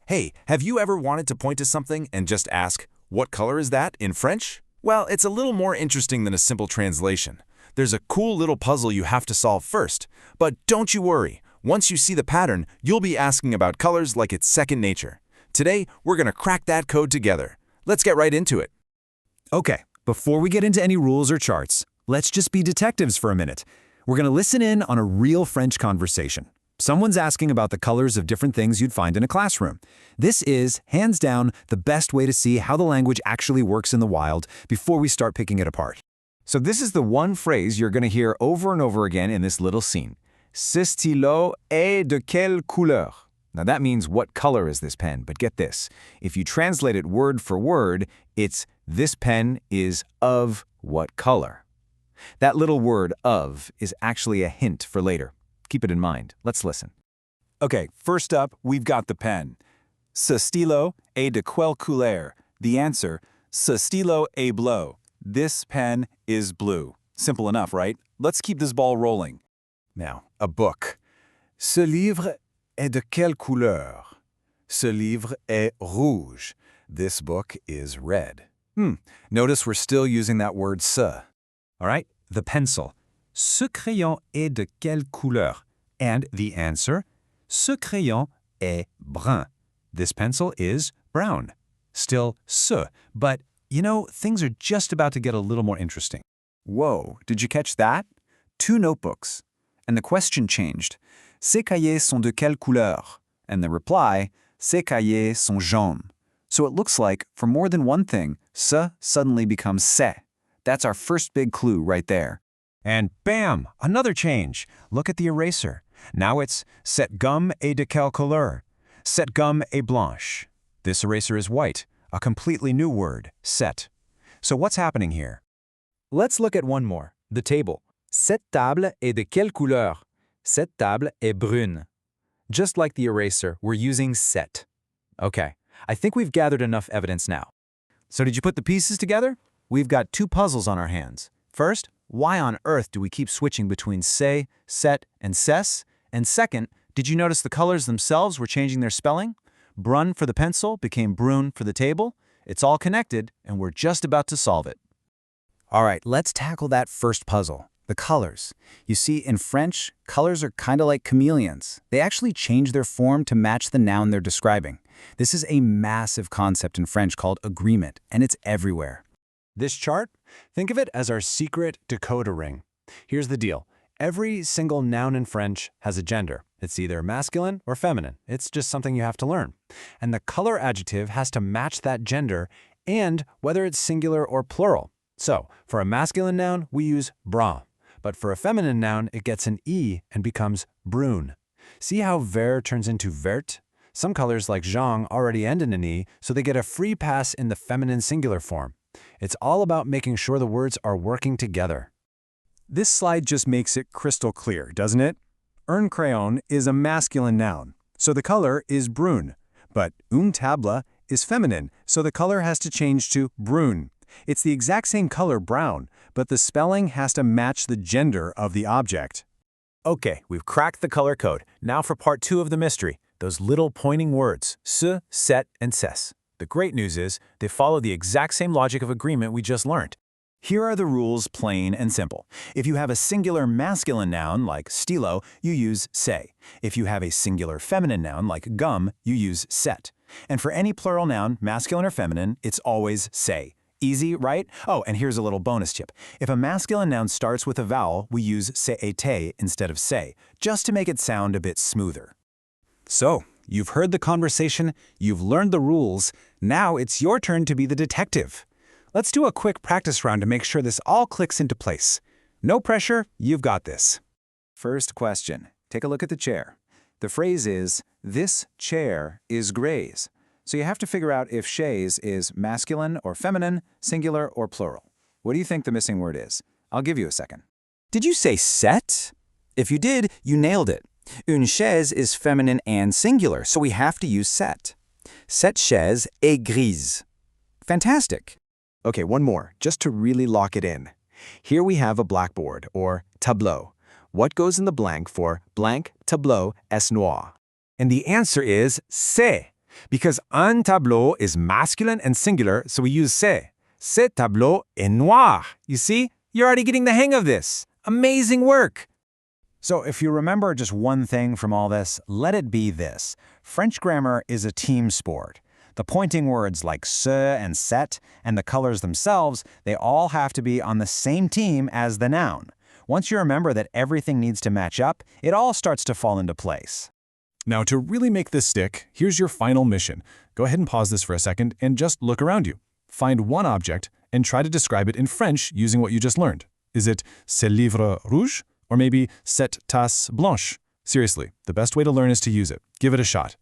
Hey, have you ever wanted to point to something and just ask, "What color is that?" in French? Well, it's a little more interesting than a simple translation. There's a cool little puzzle you have to solve first. But don't you worry. Once you see the pattern, you'll be asking about colors like it's second nature. Today, we're going to crack that code together. Let's get right into it. Okay, before we get into any rules or charts, let's just be detectives for a minute. We're going to listen in on a real French conversation. Someone's asking about the colors of different things you'd find in a classroom. This is, hands down, the best way to see how the language actually works in the wild before we start picking it apart. So this is the one phrase you're going to hear over and over again in this little scene. Ce stylo est de quelle couleur? Now that means what color is this pen, but get this. If you translate it word for word, it's this pen is of what color? That little word of is actually a hint for later. Keep it in mind. Let's listen. Okay, first up, we've got the pen. Ce stylo est de quelle couleur? The answer, ce stylo est bleu. This pen is blue. Simple enough, right? Let's keep this ball rolling. Now, a book. Ce livre est de quelle couleur? Ce livre est rouge. This book is red. Notice we're still using that word ce. All right, the pencil. Ce crayon est de quelle couleur? And the answer, ce crayon est brun. This pencil is brown. Still ce, but you know, things are just about to get a little more interesting. Whoa, did you catch that? 2 notebooks. And the question changed. Ces cahiers sont de quelle couleur? And the reply, ces cahiers sont jaunes. So it looks like, for more than one thing, ce suddenly becomes c'est. That's our first big clue right there. And bam, another change. Look at the eraser. Now it's cette gomme est de quelle couleur? Cette gomme est blanche. This eraser is white, a completely new word, cette. So what's happening here? Let's look at one more, the table. Cette table est de quelle couleur? Cette table est brune. Just like the eraser, we're using cette. Okay, I think we've gathered enough evidence now. So did you put the pieces together? We've got 2 puzzles on our hands. First, why on earth do we keep switching between c'est, set, and cesse? And second, did you notice the colors themselves were changing their spelling? Brun for the pencil became brune for the table. It's all connected, and we're just about to solve it. All right, let's tackle that first puzzle, the colors. You see, in French, colors are kind of like chameleons. They actually change their form to match the noun they're describing. This is a massive concept in French called agreement, and it's everywhere. This chart, think of it as our secret decoder ring. Here's the deal. Every single noun in French has a gender. It's either masculine or feminine. It's just something you have to learn. And the color adjective has to match that gender and whether it's singular or plural. So, for a masculine noun, we use brun. But for a feminine noun, it gets an E and becomes brune. See how vert turns into vert? Some colors like jaune already end in an E, so they get a free pass in the feminine singular form. It's all about making sure the words are working together. This slide just makes it crystal clear, doesn't it? Un crayon is a masculine noun, so the color is brune. But une table is feminine, so the color has to change to brune. It's the exact same color, brown, but the spelling has to match the gender of the object. Okay, we've cracked the color code. Now for part 2 of the mystery, those little pointing words, ce, set, and cesse. The great news is they follow the exact same logic of agreement we just learned. Here are the rules, plain and simple. If you have a singular masculine noun like stylo, you use c'est. If you have a singular feminine noun like gomme, you use set. And for any plural noun, masculine or feminine, it's always c'est. Easy, right? Oh, and here's a little bonus tip. If a masculine noun starts with a vowel, we use c'est instead of c'est, just to make it sound a bit smoother. So, you've heard the conversation, you've learned the rules, now it's your turn to be the detective. Let's do a quick practice round to make sure this all clicks into place. No pressure, you've got this. First question. Take a look at the chair. The phrase is, this chair is Gray's. So you have to figure out if chaise is masculine or feminine, singular or plural. What do you think the missing word is? I'll give you a second. Did you say set? If you did, you nailed it. Une chaise is feminine and singular, so we have to use set. Cette chaise est grise. Fantastic. Okay, one more, just to really lock it in. Here we have a blackboard, or tableau. What goes in the blank for blank tableau est noir? And the answer is c'est. Because un tableau is masculine and singular, so we use c'est. Ce tableau est noir. You see? You're already getting the hang of this. Amazing work. So if you remember just one thing from all this, let it be this. French grammar is a team sport. The pointing words like ce and cet and the colors themselves, they all have to be on the same team as the noun. Once you remember that everything needs to match up, it all starts to fall into place. Now, to really make this stick, here's your final mission. Go ahead and pause this for a second and just look around you. Find one object and try to describe it in French using what you just learned. Is it ce livre rouge? Or maybe cette tasse blanche? Seriously, the best way to learn is to use it. Give it a shot.